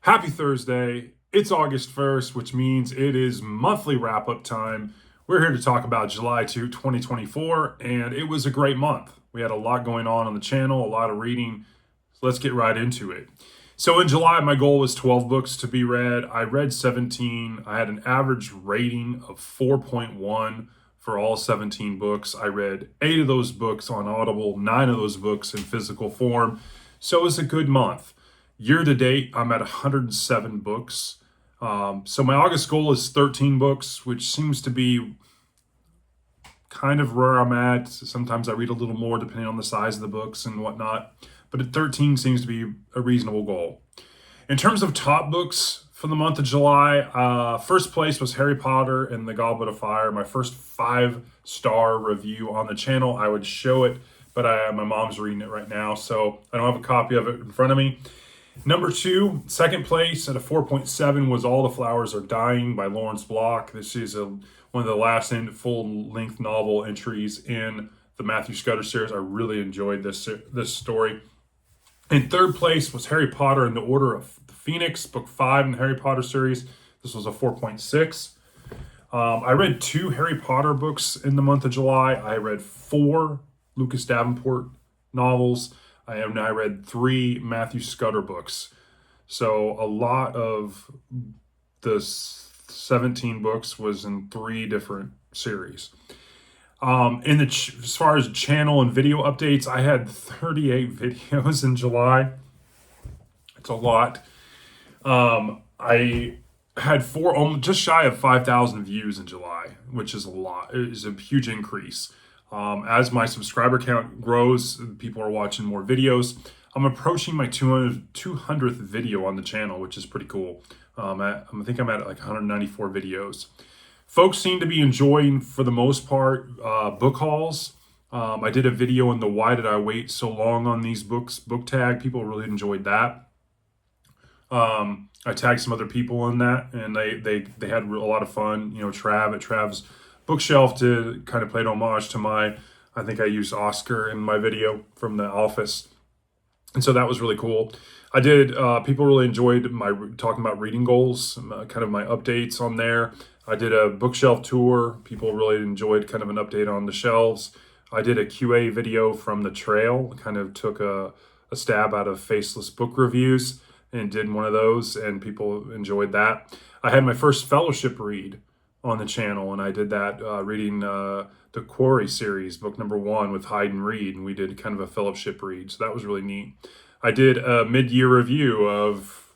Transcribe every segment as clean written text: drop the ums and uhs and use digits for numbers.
Happy Thursday. It's August 1st, which means it is monthly wrap up time. We're here to talk about July 2, 2024, and it was a great month. We had a lot going on the channel, a lot of reading. So let's get right into it. So in July, my goal was 12 books to be read. I read 17. I had an average rating of 4.1 for all 17 books. I read 8 of those books on Audible, 9 of those books in physical form. So it was a good month. Year to date, I'm at 107 books. So my August goal is 13 books, which seems to be kind of where I'm at. Sometimes I read a little more depending on the size of the books and whatnot. But at 13 seems to be a reasonable goal. In terms of top books for the month of July, first place was Harry Potter and the Goblet of Fire, my first 5-star review on the channel. I would show it, but my mom's reading it right now, so I don't have a copy of it in front of me. Number 2, second place at a 4.7 was All the Flowers Are Dying by Lawrence Block. This is one of the last full-length novel entries in the Matthew Scudder series. I really enjoyed this story. In third place was Harry Potter and the Order of the Phoenix, book 5 in the Harry Potter series. This was a 4.6. I read 2 Harry Potter books in the month of July. I read 4 Lucas Davenport novels. I read 3 Matthew Scudder books. So a lot of the 17 books was in 3 different series. As far as channel and video updates, I had 38 videos in July. It's a lot. I had just shy of 5,000 views in July, which is a lot. It is a huge increase. As my subscriber count grows, people are watching more videos. I'm approaching my 200th video on the channel, which is pretty cool. I think I'm at like 194 videos. Folks seem to be enjoying, for the most part, book hauls. I did a video on the Why Did I Wait So Long on These Books book tag. People really enjoyed that. I tagged some other people in that, and they had a lot of fun. You know, Trav at Trav's Bookshelf did kind of played homage to I think I used Oscar in my video from The Office. And so that was really cool. I did, people really enjoyed my talking about reading goals, kind of my updates on there. I did a bookshelf tour. People really enjoyed kind of an update on the shelves. I did a QA video from the trail, kind of took a stab out of faceless book reviews and did one of those, and people enjoyed that. I had my first fellowship read on the channel, and I did that reading the Quarry series, book number 1 with Hayden Reed, and we did kind of a fellowship read, so that was really neat. I did a mid-year review of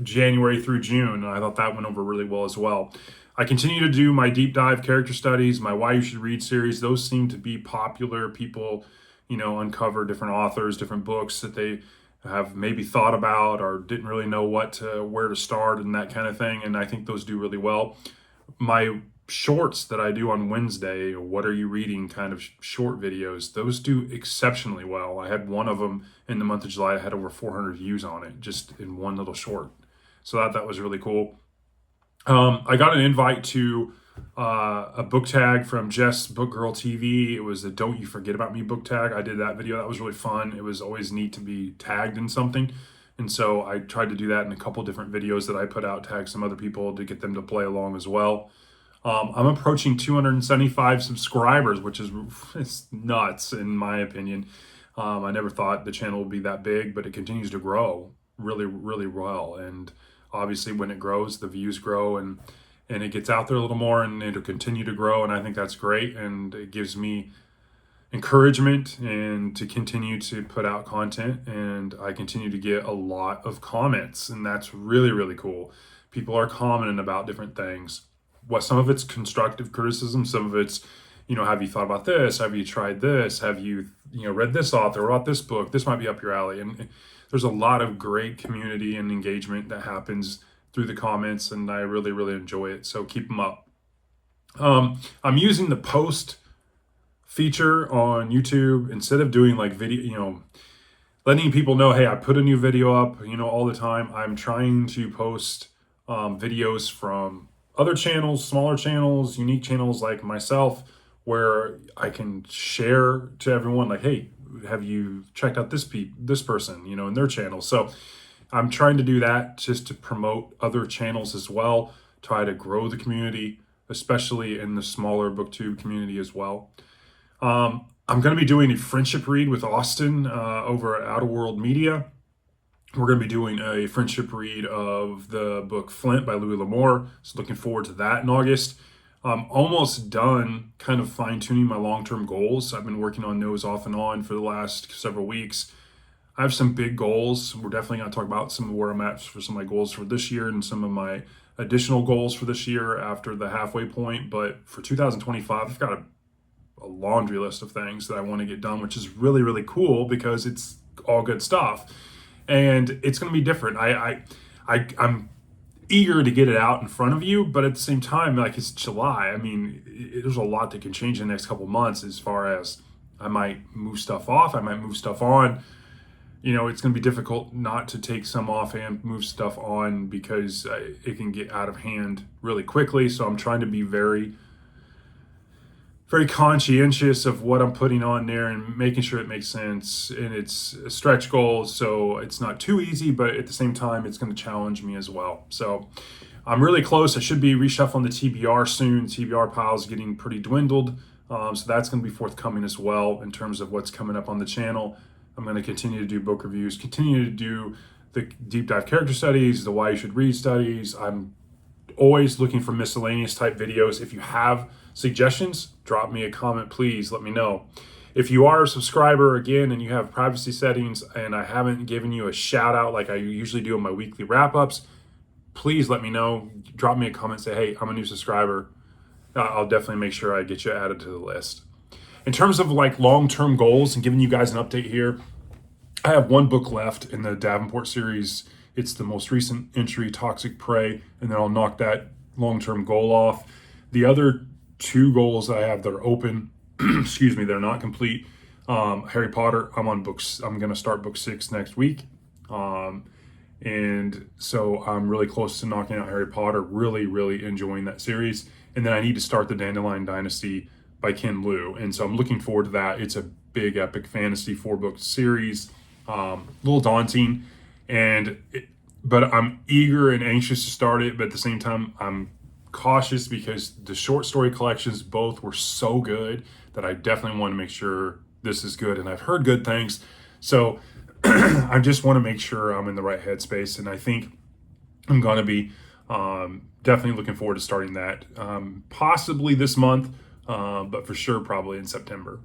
January through June, and I thought that went over really well as well. I continue to do my deep dive character studies, my Why You Should Read series. Those seem to be popular. People, uncover different authors, different books that they have maybe thought about or didn't really know where to start and that kind of thing, and I think those do really well. My shorts that I do on Wednesday, what are you reading kind of short videos, those do exceptionally well. I had one of them in the month of July. I had over 400 views on it just in one little short. So that was really cool. I got an invite to a book tag from Jess Book Girl TV. It was a Don't You Forget About Me book tag. I did that video. That was really fun. It was always neat to be tagged in something. And so I tried to do that in a couple different videos that I put out, tag some other people to get them to play along as well. I'm approaching 275 subscribers, which is it's nuts in my opinion. I never thought the channel would be that big, but it continues to grow really, really well. And obviously when it grows, the views grow and it gets out there a little more, and it'll continue to grow. And I think that's great. And it gives me encouragement and to continue to put out content, and I continue to get a lot of comments, and that's really, really cool. People are commenting about different things. Some of it's constructive criticism, some of it's, have you thought about this? Have you tried this? Have you, read this author? What about this book? This might be up your alley. And there's a lot of great community and engagement that happens through the comments, and I really, really enjoy it. So keep them up. I'm using the post feature on YouTube instead of doing like video, letting people know, hey, I put a new video up, all the time. I'm trying to post videos from other channels, smaller channels, unique channels like myself, where I can share to everyone like, hey, have you checked out this person, in their channel? So I'm trying to do that just to promote other channels as well, try to grow the community, especially in the smaller booktube community as well. I'm going to be doing a friendship read with Austin over at Outer World Media. We're going to be doing a friendship read of the book Flint by Louis L'Amour. So looking forward to that in August. I'm almost done kind of fine-tuning my long-term goals. I've been working on those off and on for the last several weeks. I have some big goals. We're definitely going to talk about some of where I'm at for some of my goals for this year and some of my additional goals for this year after the halfway point. But for 2025, I've got a laundry list of things that I want to get done, which is really, really cool because it's all good stuff. And it's going to be different. I'm eager to get it out in front of you, but at the same time, like, it's July. I mean, there's a lot that can change in the next couple months as far as I might move stuff off, I might move stuff on. You know, it's going to be difficult not to take some off and move stuff on because it can get out of hand really quickly. So I'm trying to be very conscientious of what I'm putting on there and making sure it makes sense, and it's a stretch goal, so it's not too easy, but at the same time, it's going to challenge me as well. So I'm really close. I should be reshuffling the TBR soon. TBR pile is getting pretty dwindled, so that's going to be forthcoming as well in terms of what's coming up on the channel. I'm going to continue to do book reviews, continue to do the deep dive character studies, the why you should read studies. I'm always looking for miscellaneous type videos. If you have suggestions, drop me a comment, please let me know. If you are a subscriber again and you have privacy settings and I haven't given you a shout out like I usually do in my weekly wrap-ups, please let me know. Drop me a comment, say, hey, I'm a new subscriber. I'll definitely make sure I get you added to the list. In terms of like long-term goals and giving you guys an update here, I have one book left in the Davenport series. It's the most recent entry, Toxic Prey, and then I'll knock that long-term goal off. The other two goals I have that are open, excuse me, they're not complete. Harry Potter, I'm going to start book 6 next week. And so I'm really close to knocking out Harry Potter, really, really enjoying that series. And then I need to start the Dandelion Dynasty by Ken Liu. And so I'm looking forward to that. It's a big epic fantasy 4-book series, a little daunting, but I'm eager and anxious to start it. But at the same time, I'm cautious because the short story collections both were so good that I definitely want to make sure this is good, and I've heard good things, so I just want to make sure I'm in the right headspace, and I think I'm going to be definitely looking forward to starting that possibly this month, but for sure probably in September.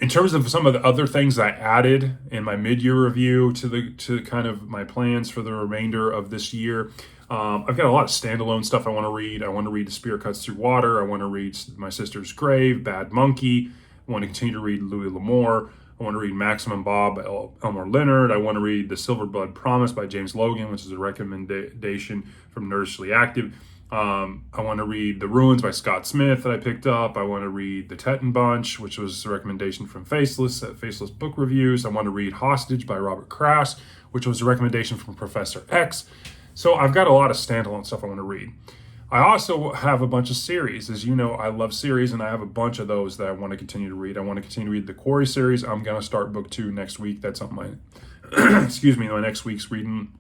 In terms of some of the other things I added in my mid-year review to kind of my plans for the remainder of this year, I've got a lot of standalone stuff I want to read. I want to read The Spear Cuts Through Water. I want to read My Sister's Grave, Bad Monkey. I want to continue to read Louis L'Amour. I want to read Maximum Bob by Elmore Leonard. I want to read The Silver Blood Promise by James Logan, which is a recommendation from Nerdishly Active. I want to read The Ruins by Scott Smith that I picked up. I want to read The Teton Bunch, which was a recommendation from Faceless at Faceless Book Reviews. I want to read Hostage by Robert Krass, which was a recommendation from Professor X. So I've got a lot of standalone stuff I want to read. I also have a bunch of series. As you know, I love series, and I have a bunch of those that I want to continue to read. I want to continue to read the Quarry series. I'm going to start book 2 next week. That's on my, my next week's reading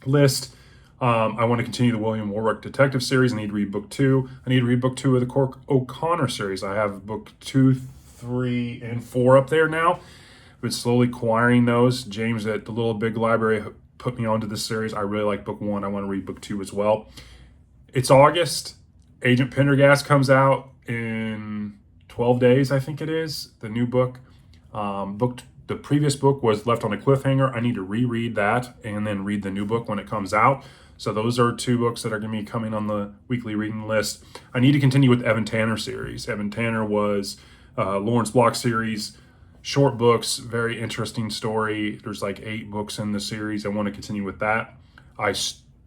list. I want to continue the William Warwick Detective series. I need to read book 2. I need to read book 2 of the Cork O'Connor series. I have book 2, 3, and 4 up there now. I've been slowly acquiring those. James at the Little Big Library put me onto this series. I really like book 1. I want to read book 2 as well. It's August. Agent Pendergast comes out in 12 days, I think it is, the new book. The previous book was left on a cliffhanger. I need to reread that and then read the new book when it comes out. So those are 2 books that are going to be coming on the weekly reading list. I need to continue with the Evan Tanner series. Evan Tanner was Lawrence Block series. Short books, very interesting story. There's like 8 books in the series. I want to continue with that. I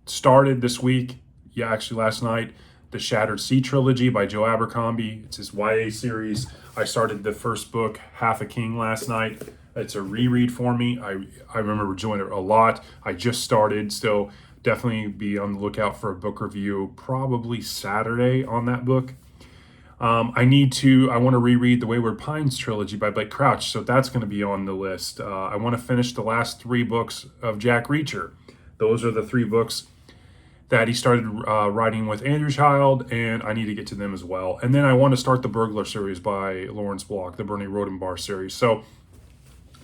started this week, actually last night, the Shattered Sea trilogy by Joe Abercrombie. It's his YA series. I started the first book, Half a King, last night. It's a reread for me. I remember enjoying it a lot. I just started, so definitely be on the lookout for a book review probably Saturday on that book. I want to reread the Wayward Pines trilogy by Blake Crouch, so that's going to be on the list. I want to finish the last 3 books of Jack Reacher. Those are the 3 books that he started writing with Andrew Child, and I need to get to them as well. And then I want to start the Burglar series by Lawrence Block, the Bernie Rodenbar series. So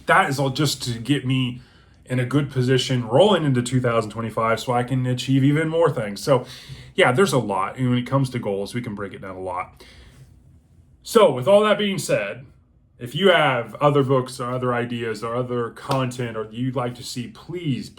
that is all just to get me in a good position rolling into 2025 so I can achieve even more things. So yeah, there's a lot. And when it comes to goals, we can break it down a lot. So with all that being said, if you have other books or other ideas or other content or you'd like to see, please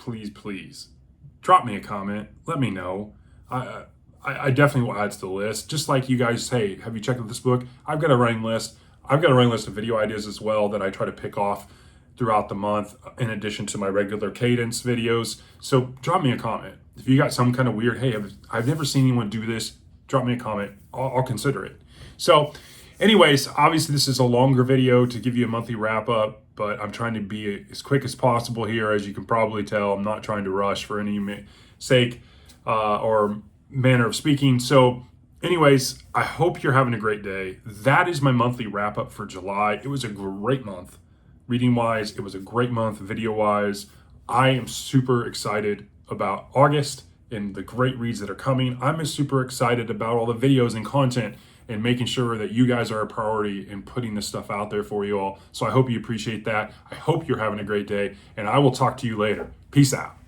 drop me a comment. Let me know. I definitely will add to the list. Just like you guys say, have you checked out this book? I've got a running list. I've got a running list of video ideas as well that I try to pick off throughout the month in addition to my regular cadence videos. So drop me a comment. If you got some kind of weird, hey, I've never seen anyone do this, drop me a comment. I'll consider it. So anyways, obviously this is a longer video to give you a monthly wrap up, but I'm trying to be as quick as possible here. As you can probably tell, I'm not trying to rush for any sake or manner of speaking. So anyways, I hope you're having a great day. That is my monthly wrap up for July. It was a great month. Reading wise, it was a great month. Video wise, I am super excited about August and the great reads that are coming. I'm super excited about all the videos and content and making sure that you guys are a priority in putting this stuff out there for you all. So I hope you appreciate that. I hope you're having a great day, and I will talk to you later. Peace out.